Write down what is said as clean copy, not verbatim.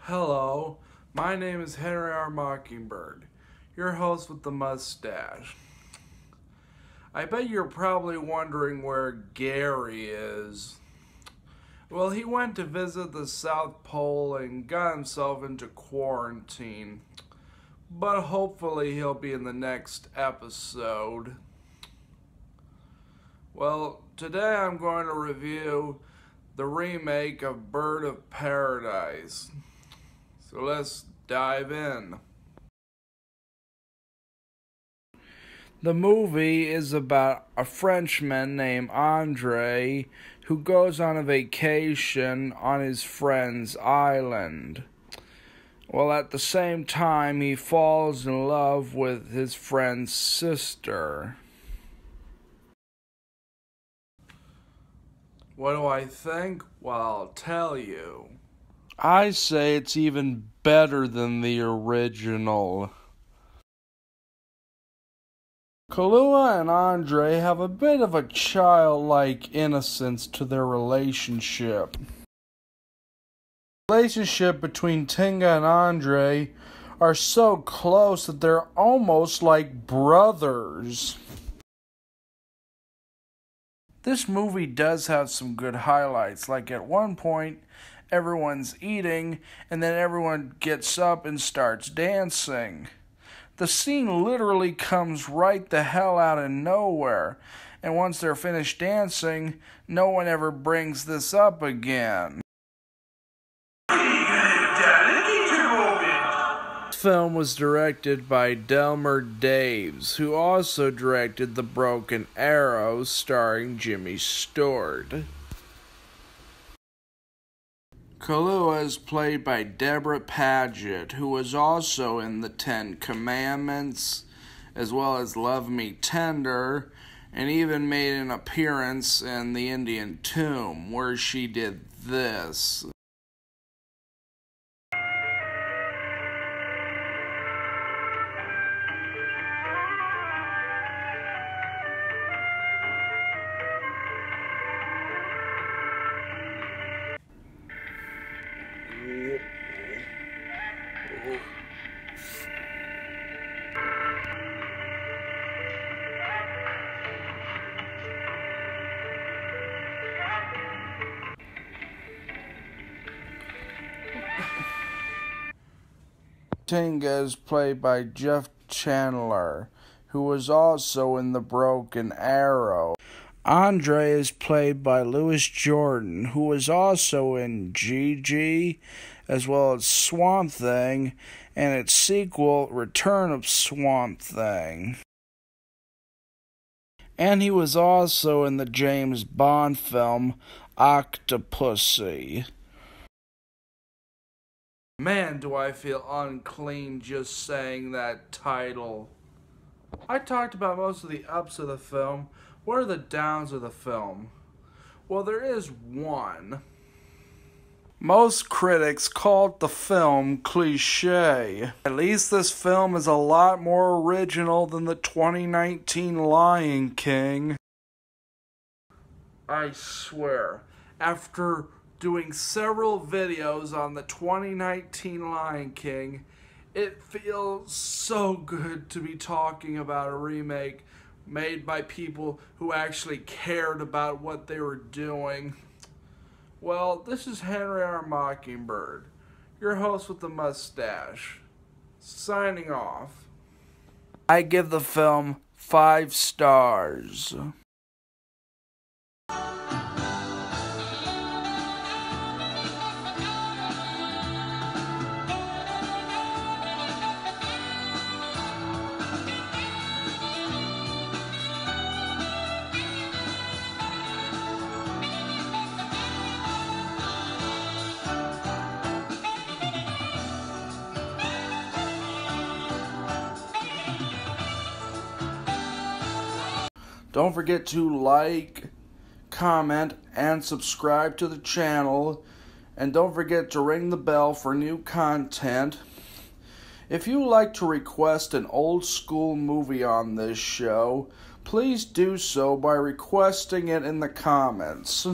Hello, my name is Henry R. Mockingbird, your host with the mustache. I bet you're probably wondering where Gary is. Well, he went to visit the South Pole and got himself into quarantine. But hopefully he'll be in the next episode. Well, today I'm going to review the remake of Bird of Paradise. So let's dive in. The movie is about a Frenchman named Andre who goes on a vacation on his friend's island. Well, at the same time, he falls in love with his friend's sister. What do I think? Well, I'll tell you. I say it's even better than the original. Kahlua and Andre have a bit of a childlike innocence to their relationship. The relationship between Tinga and Andre are so close that they're almost like brothers. This movie does have some good highlights, like at one point, everyone's eating, and then everyone gets up and starts dancing. The scene literally comes right the hell out of nowhere, and once they're finished dancing, no one ever brings this up again. This film was directed by Delmer Daves, who also directed The Broken Arrow, starring Jimmy Stewart. Kahlua is played by Deborah Paget, who was also in The Ten Commandments, as well as Love Me Tender, and even made an appearance in The Indian Tomb, where she did this. Tinga is played by Jeff Chandler, who was also in The Broken Arrow. Andre is played by Louis Jordan, who was also in Gigi, as well as Swamp Thing, and its sequel, Return of Swamp Thing. And he was also in the James Bond film, Octopussy. Man, do I feel unclean just saying that title. I talked about most of the ups of the film. What are the downs of the film? Well, there is one. Most critics called the film cliché. At least this film is a lot more original than the 2019 Lion King. I swear, after doing several videos on the 2019 Lion King, it feels so good to be talking about a remake made by people who actually cared about what they were doing. Well, this is Henry R. Mockingbird, your host with the mustache, signing off. I give the film 5 stars. Don't forget to like, comment, and subscribe to the channel. And don't forget to ring the bell for new content. If you would like to request an old school movie on this show, please do so by requesting it in the comments.